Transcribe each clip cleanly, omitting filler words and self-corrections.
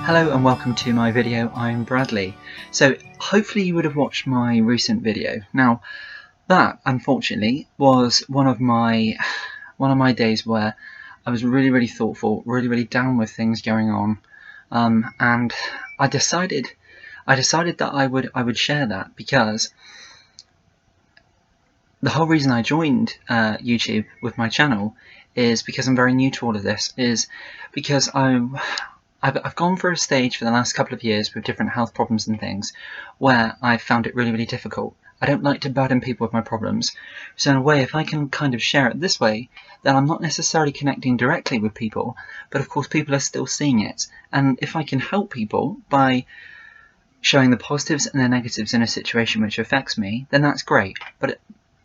Hello and welcome to my video. I'm Bradley. So hopefully you would have watched my recent video. Now that unfortunately was one of my days where I was really thoughtful, really down with things going on, and I decided that I would share that, because the whole reason I joined YouTube with my channel is because I'm very new to all of this, is because I've gone through a stage for the last couple of years with different health problems and things where I've found it really difficult. I don't like to burden people with my problems, so in a way, if I can kind of share it this way, then I'm not necessarily connecting directly with people, but of course people are still seeing it, and if I can help people by showing the positives and the negatives in a situation which affects me, then that's great.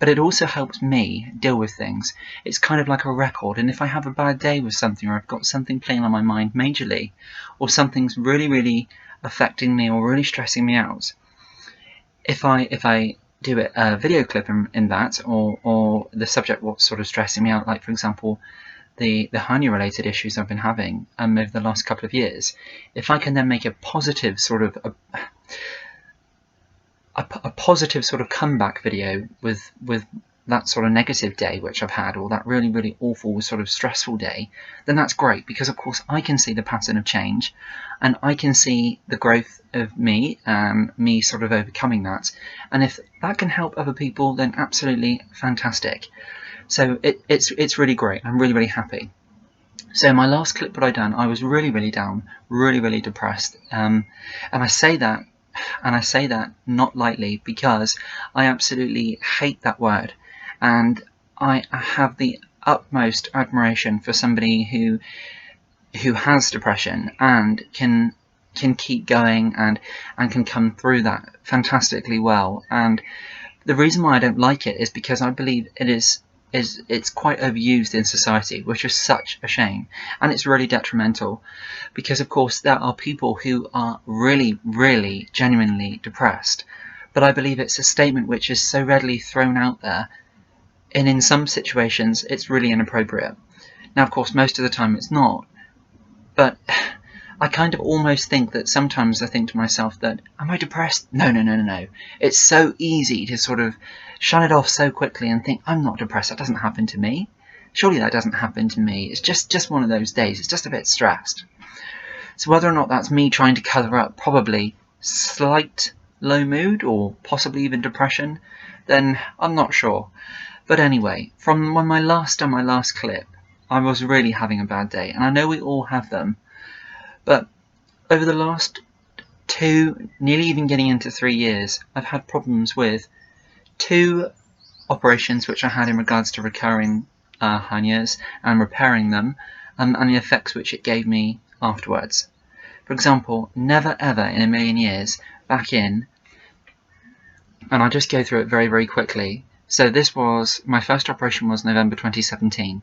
But it also helps me deal with things. It's kind of like a record, and if I have a bad day with something, or I've got something playing on my mind majorly, or something's really affecting me or really stressing me out, if I do a video clip in that, or the subject what's sort of stressing me out, like for example the hernia related issues I've been having over the last couple of years, if I can then make a positive sort of a positive sort of comeback video with that sort of negative day which I've had, or that really awful sort of stressful day, then that's great, because of course I can see the pattern of change and I can see the growth of me sort of overcoming that, and if that can help other people, then absolutely fantastic. So it's really great. I'm really happy. So my last clip that I done, I was really down, really depressed, and I say that not lightly, because I absolutely hate that word, and I have the utmost admiration for somebody who has depression and can keep going and can come through that fantastically well. And the reason why I don't like it is because I believe it's quite overused in society, which is such a shame, and it's really detrimental, because of course there are people who are really genuinely depressed, but I believe it's a statement which is so readily thrown out there, and in some situations it's really inappropriate. Now of course most of the time it's not, but I kind of almost think that sometimes I think to myself that, am I depressed? No. It's so easy to sort of shut it off so quickly and think, I'm not depressed, that doesn't happen to me. Surely that doesn't happen to me. It's just one of those days, it's just a bit stressed. So whether or not that's me trying to cover up probably slight low mood, or possibly even depression, then I'm not sure. But anyway, from when I last done my last clip, I was really having a bad day, and I know we all have them. But over the last 2, nearly even getting into 3 years, I've had problems with 2 operations which I had in regards to recurring hernias and repairing them, and the effects which it gave me afterwards. For example, never ever in a million years back in, and I'll just go through it very quickly. So this was, my first operation was November 2017.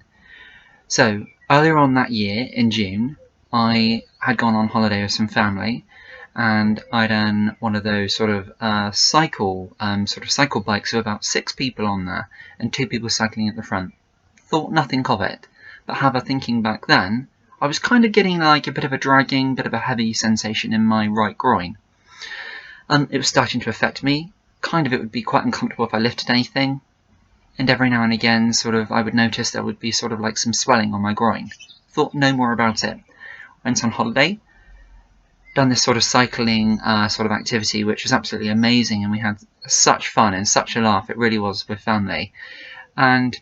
So earlier on that year, in June, I had gone on holiday with some family, and I done one of those sort of cycle bikes with about 6 people on there and 2 people cycling at the front. Thought nothing of it, but however, thinking back then, I was kind of getting like a bit of a dragging, bit of a heavy sensation in my right groin. It was starting to affect me. Kind of, it would be quite uncomfortable if I lifted anything, and every now and again sort of I would notice there would be sort of like some swelling on my groin. Thought no more about it. Went on holiday, done this sort of cycling sort of activity, which was absolutely amazing, and we had such fun and such a laugh, it really was, with family, and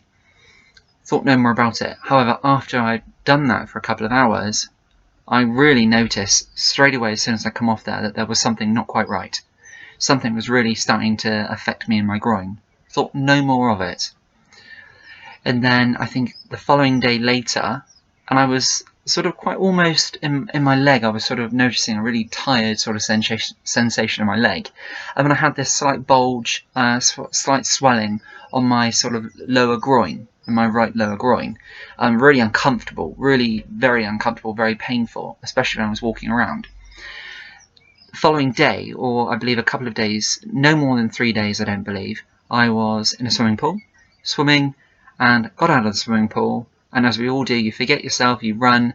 thought no more about it. However, after I'd done that for a couple of hours, I really noticed straight away as soon as I come off there that there was something not quite right. Something was really starting to affect me in my groin. Thought no more of it. And then I think the following day later, and I was sort of quite almost in my leg, I was sort of noticing a really tired sort of sensation in my leg. And then I had this slight bulge, slight swelling on my sort of lower groin, in my right lower groin. Really uncomfortable, really very uncomfortable, very painful, especially when I was walking around. The following day, or I believe a couple of days, no more than 3 days I don't believe, I was in a swimming pool, swimming, and got out of the swimming pool, and as we all do, you forget yourself, you run,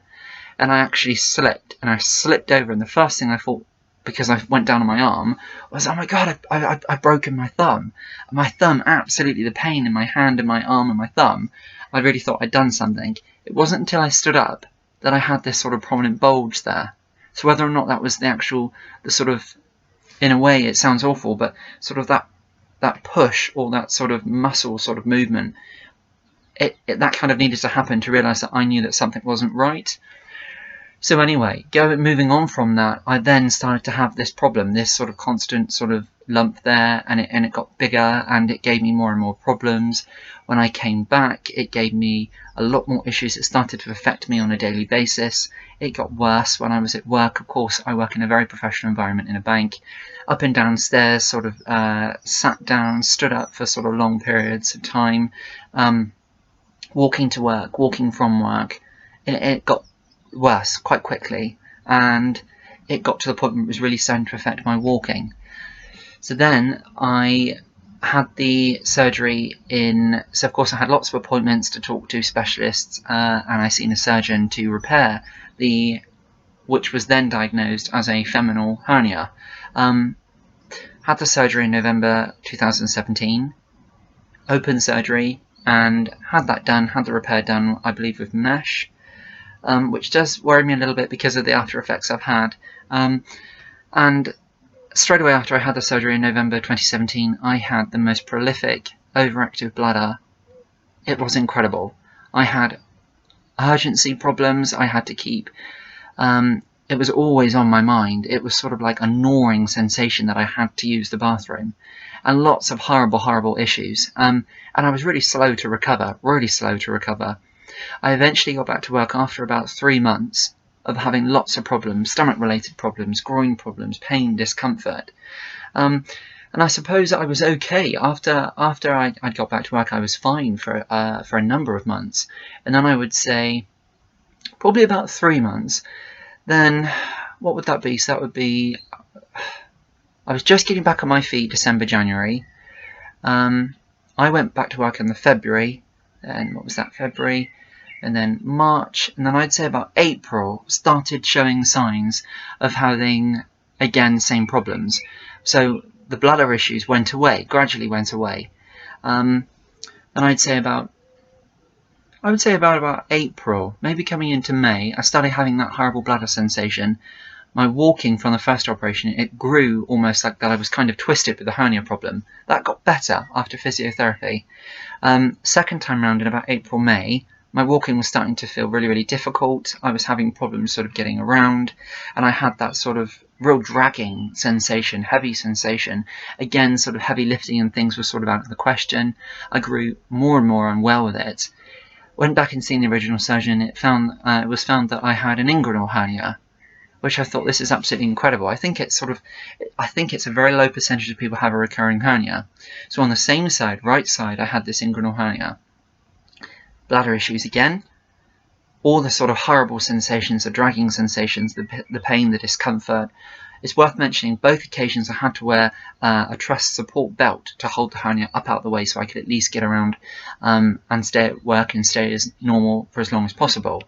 and I actually slipped, and I slipped over, and the first thing I thought, because I went down on my arm, was, oh my god, I've broken my thumb. My thumb, absolutely, the pain in my hand and my arm and my thumb, I really thought I'd done something. It wasn't until I stood up that I had this sort of prominent bulge there. So whether or not that was the sort of, in a way it sounds awful, but sort of that push, or that sort of muscle sort of movement, that kind of needed to happen to realise that I knew that something wasn't right. So anyway, moving on from that, I then started to have this problem, this sort of constant sort of lump there, and it got bigger, and it gave me more and more problems. When I came back, it gave me a lot more issues. It started to affect me on a daily basis. It got worse when I was at work. Of course, I work in a very professional environment in a bank. Up and down stairs, sort of sat down, stood up for sort of long periods of time, walking to work, walking from work. It got worse quite quickly, and it got to the point where it was really starting to affect my walking. So then I had the surgery so of course I had lots of appointments to talk to specialists, and I seen a surgeon to repair which was then diagnosed as a femoral hernia. Had the surgery in November 2017, open surgery, and had that done, had the repair done, I believe with mesh. Which does worry me a little bit because of the after effects I've had. And straight away after I had the surgery in November 2017, I had the most prolific overactive bladder. It was incredible. I had urgency problems. I had to keep... it was always on my mind. It was sort of like a gnawing sensation that I had to use the bathroom. And lots of horrible, horrible issues. And I was really slow to recover, I eventually got back to work after about 3 months of having lots of problems, stomach-related problems, groin problems, pain, discomfort. And I suppose I was okay. After I'd got back to work, I was fine for a number of months. And then I would say probably about 3 months. Then what would that be? So that would be... I was just getting back on my feet December, January. I went back to work in the February. And what was that? February. And then March, and then I'd say about April, started showing signs of having, again, same problems. So the bladder issues went away, gradually went away. And I'd say about April, maybe coming into May, I started having that horrible bladder sensation. My walking from the first operation, it grew almost like that I was kind of twisted with the hernia problem. That got better after physiotherapy. Second time round in about April, May, my walking was starting to feel really, really difficult. I was having problems sort of getting around, and I had that sort of real dragging sensation, heavy sensation. Again, sort of heavy lifting and things were sort of out of the question. I grew more and more unwell with it. Went back and seen the original surgeon. It was found that I had an inguinal hernia, which I thought, this is absolutely incredible. I think it's a very low percentage of people have a recurring hernia. So on the same side, right side, I had this inguinal hernia. Bladder issues again, all the sort of horrible sensations, the dragging sensations, the pain, the discomfort. It's worth mentioning both occasions I had to wear a truss support belt to hold the hernia up out the way so I could at least get around and stay at work and stay as normal for as long as possible.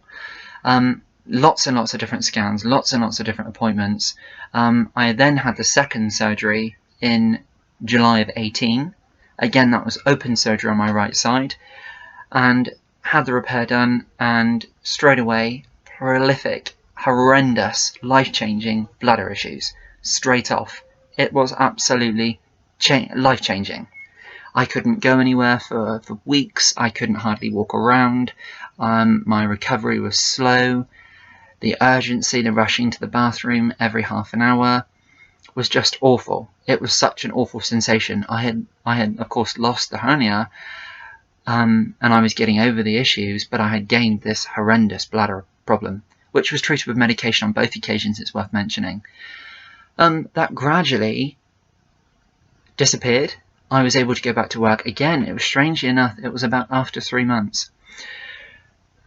Lots and lots of different scans, lots and lots of different appointments. I then had the second surgery in July of 18. Again, that was open surgery on my right side, and had the repair done, and straight away, prolific, horrendous, life-changing bladder issues. Straight off. It was absolutely life-changing. I couldn't go anywhere for weeks. I couldn't hardly walk around. My recovery was slow. The urgency, the rushing to the bathroom every half an hour was just awful. It was such an awful sensation. I had of course lost the hernia, and I was getting over the issues, but I had gained this horrendous bladder problem, which was treated with medication on both occasions, it's worth mentioning. That gradually disappeared. I was able to go back to work again. It was, strangely enough, it was about after 3 months.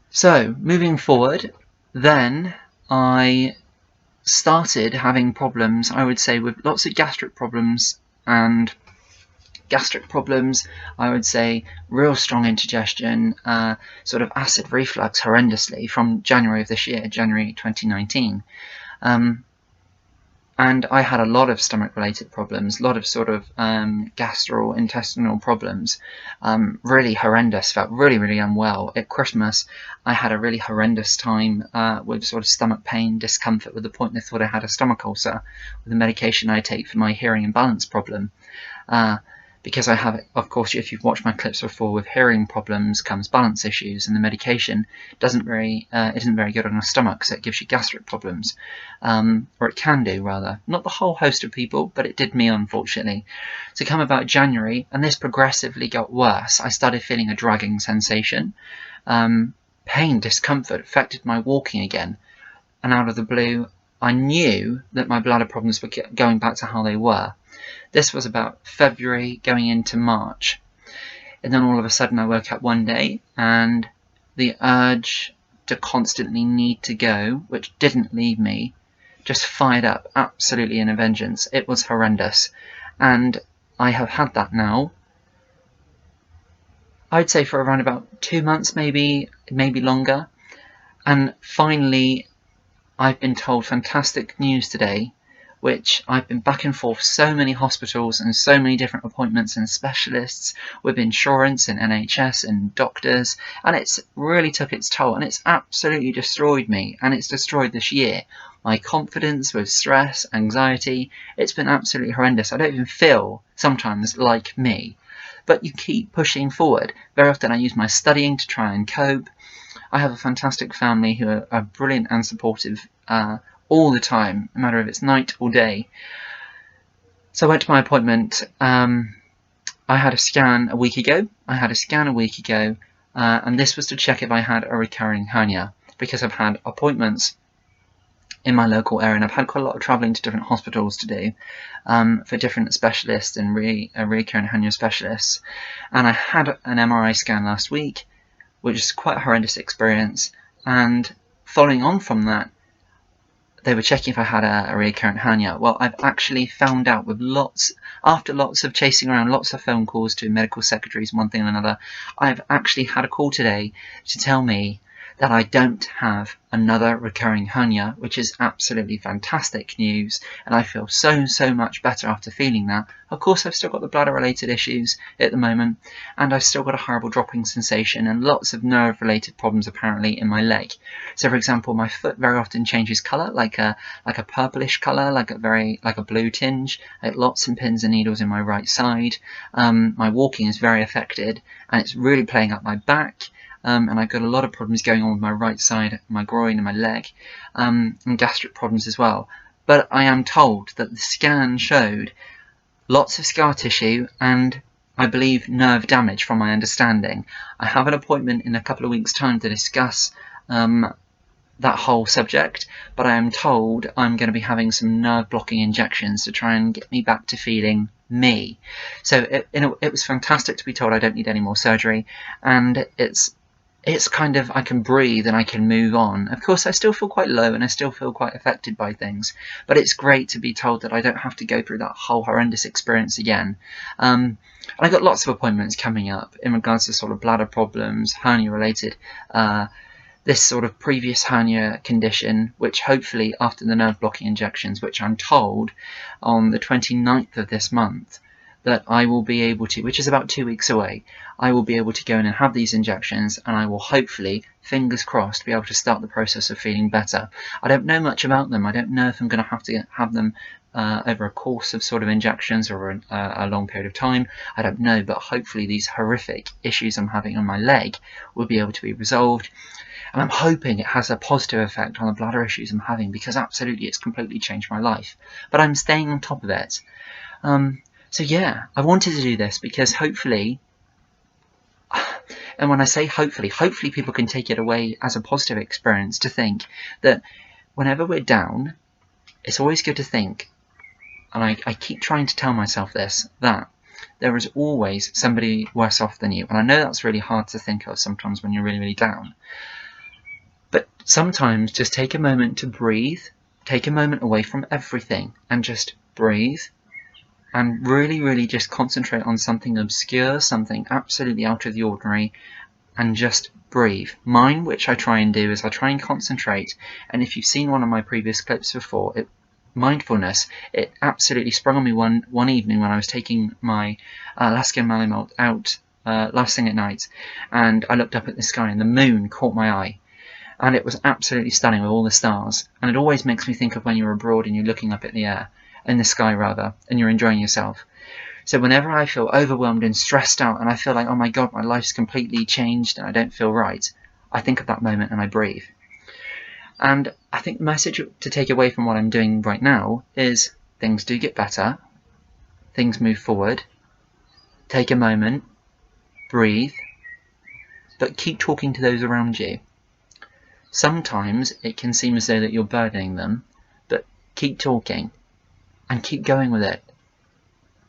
So, moving forward, then I started having problems, I would say, with lots of gastric problems and gastric problems, I would say real strong indigestion, sort of acid reflux horrendously from January of this year, January 2019. And I had a lot of stomach-related problems, a lot of sort of gastrointestinal problems, really horrendous, felt really, really unwell. At Christmas, I had a really horrendous time with sort of stomach pain, discomfort, with the point they thought I had a stomach ulcer with the medication I take for my hearing imbalance problem. Because I have, of course, if you've watched my clips before, with hearing problems comes balance issues, and the medication isn't very good on your stomach, so it gives you gastric problems, or it can do, rather. Not the whole host of people, but it did me, unfortunately. So come about January, and this progressively got worse. I started feeling a dragging sensation. Pain, discomfort affected my walking again, and out of the blue, I knew that my bladder problems were going back to how they were. This was about February going into March. And then all of a sudden I woke up one day and the urge to constantly need to go, which didn't leave me, just fired up absolutely in a vengeance. It was horrendous. And I have had that now, I'd say for around about 2 months, maybe longer. And finally, I've been told fantastic news today, which I've been back and forth so many hospitals and so many different appointments and specialists with insurance and NHS and doctors, and it's really took its toll, and it's absolutely destroyed me, and it's destroyed this year. My confidence with stress, anxiety, it's been absolutely horrendous. I don't even feel sometimes like me, but you keep pushing forward. Very often I use my studying to try and cope. I have a fantastic family who are brilliant and supportive all the time, no matter if it's night or day. So I went to my appointment. I had a scan a week ago. And this was to check if I had a recurring hernia, because I've had appointments in my local area, and I've had quite a lot of travelling to different hospitals to do for different specialists and recurrent hernia specialists. And I had an MRI scan last week, which is quite a horrendous experience. And following on from that, they were checking if I had a recurrent hernia. Well, I've actually found out after lots of chasing around, lots of phone calls to medical secretaries, one thing and another, I've actually had a call today to tell me that I don't have another recurring hernia, which is absolutely fantastic news, and I feel so much better after feeling that. Of course, I've still got the bladder related issues at the moment, and I've still got a horrible dropping sensation and lots of nerve related problems apparently in my leg. So for example, my foot very often changes colour, like a purplish colour, like a blue tinge. I get lots of pins and needles in my right side. My walking is very affected, and it's really playing up my back. And I've got a lot of problems going on with my right side, my groin and my leg, and gastric problems as well. But I am told that the scan showed lots of scar tissue and, I believe, nerve damage from my understanding. I have an appointment in a couple of weeks' time to discuss that whole subject, but I am told I'm going to be having some nerve blocking injections to try and get me back to feeling me. So it was fantastic to be told I don't need any more surgery, and it's kind of, I can breathe and I can move on. Of course, I still feel quite low and I still feel quite affected by things, but it's great to be told that I don't have to go through that whole horrendous experience again. And I've got lots of appointments coming up in regards to sort of bladder problems, hernia related, this sort of previous hernia condition, which hopefully after the nerve blocking injections, which I'm told on the 29th of this month, that I will be able to, which is about 2 weeks away, I will be able to go in and have these injections, and I will hopefully, fingers crossed, be able to start the process of feeling better. I don't know much about them. I don't know if I'm going to have them over a course of sort of injections or a long period of time. I don't know, but hopefully these horrific issues I'm having on my leg will be able to be resolved. And I'm hoping it has a positive effect on the bladder issues I'm having, because absolutely it's completely changed my life. But I'm staying on top of it. So yeah, I wanted to do this because hopefully, and when I say hopefully people can take it away as a positive experience to think that whenever we're down, it's always good to think, and I keep trying to tell myself this, that there is always somebody worse off than you. And I know that's really hard to think of sometimes when you're really down. But sometimes just take a moment to breathe, take a moment away from everything and just breathe and really just concentrate on something obscure, something absolutely out of the ordinary, and just breathe. Mine, which I try and do, is I try and concentrate, and if you've seen one of my previous clips before, mindfulness, it absolutely sprung on me one evening when I was taking my Alaskan Malamute out last thing at night, and I looked up at the sky and the moon caught my eye, and it was absolutely stunning with all the stars. And it always makes me think of when you're abroad and you're looking up at the air, in the sky rather, and you're enjoying yourself. So whenever I feel overwhelmed and stressed out and I feel like, oh my god, my life's completely changed and I don't feel right, I think of that moment and I breathe. And I think the message to take away from what I'm doing right now is things do get better, things move forward, take a moment, breathe, but keep talking to those around you. Sometimes it can seem as though that you're burdening them, but keep talking and keep going with it.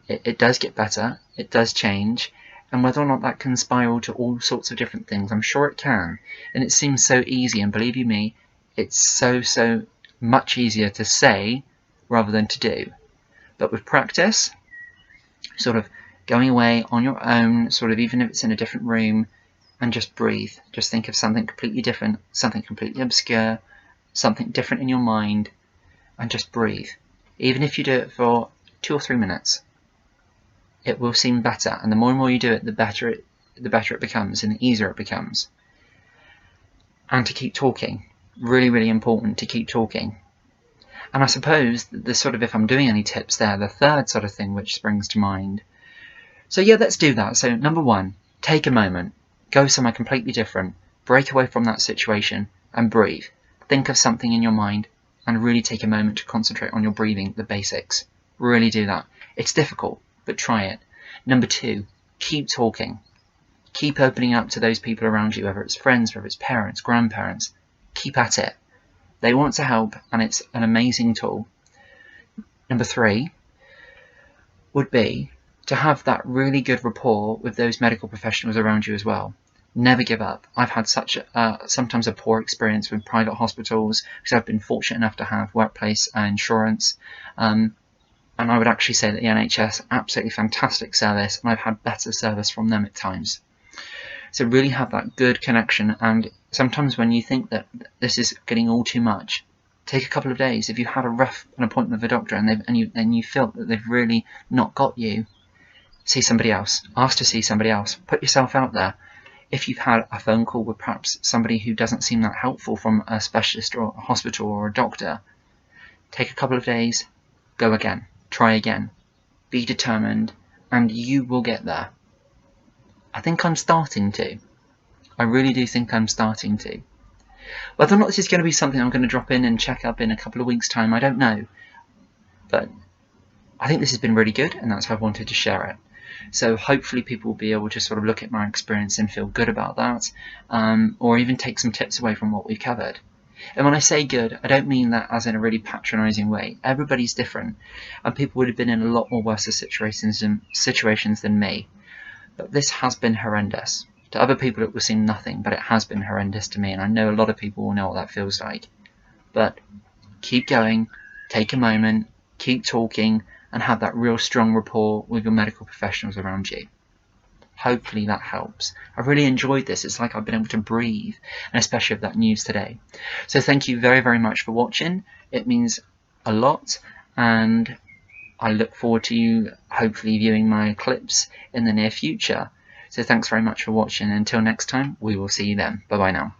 It does get better, it does change, and whether or not that can spiral to all sorts of different things, I'm sure it can. And it seems so easy, and believe you me, it's so much easier to say rather than to do. But with practice, sort of going away on your own, sort of even if it's in a different room, and just breathe. Just think of something completely different, something completely obscure, something different in your mind, and just breathe. Even if you do it for 2 or 3 minutes, it will seem better, and the more and more you do it, the better it becomes, and the easier it becomes. And to keep talking, really important to keep talking. And I suppose the sort of, if I'm doing any tips there, the third sort of thing which springs to mind. So yeah, let's do that. So number 1, take a moment, go somewhere completely different, break away from that situation and breathe. Think of something in your mind and really take a moment to concentrate on your breathing, the basics. Really do that. It's difficult, but try it. Number 2, keep talking. Keep opening up to those people around you, whether it's friends, whether it's parents, grandparents. Keep at it. They want to help, and it's an amazing tool. Number 3 would be to have that really good rapport with those medical professionals around you as well. Never give up. I've had such sometimes a poor experience with private hospitals because I've been fortunate enough to have workplace insurance. And I would actually say that the NHS, absolutely fantastic service, and I've had better service from them at times. So really have that good connection, and sometimes when you think that this is getting all too much, take a couple of days. If you had an appointment with a doctor and you feel that they've really not got you, see somebody else. Ask to see somebody else. Put yourself out there. If you've had a phone call with perhaps somebody who doesn't seem that helpful from a specialist or a hospital or a doctor, take a couple of days, go again. Try again, be determined, and you will get there. I think I'm starting to. I really do think I'm starting to. Whether or not this is going to be something I'm going to drop in and check up in a couple of weeks' time, I don't know. But I think this has been really good, and that's why I wanted to share it. So hopefully people will be able to sort of look at my experience and feel good about that, or even take some tips away from what we've covered. And when I say good, I don't mean that as in a really patronising way. Everybody's different, and people would have been in a lot more worse situations than me. But this has been horrendous. To other people it will seem nothing, but it has been horrendous to me, and I know a lot of people will know what that feels like. But keep going, take a moment, keep talking, and have that real strong rapport with your medical professionals around you. Hopefully that helps. I've really enjoyed this. It's like I've been able to breathe, and especially with that news today. So thank you very much for watching. It means a lot, and I look forward to you hopefully viewing my clips in the near future. So thanks very much for watching. Until next time, we will see you then. Bye bye now.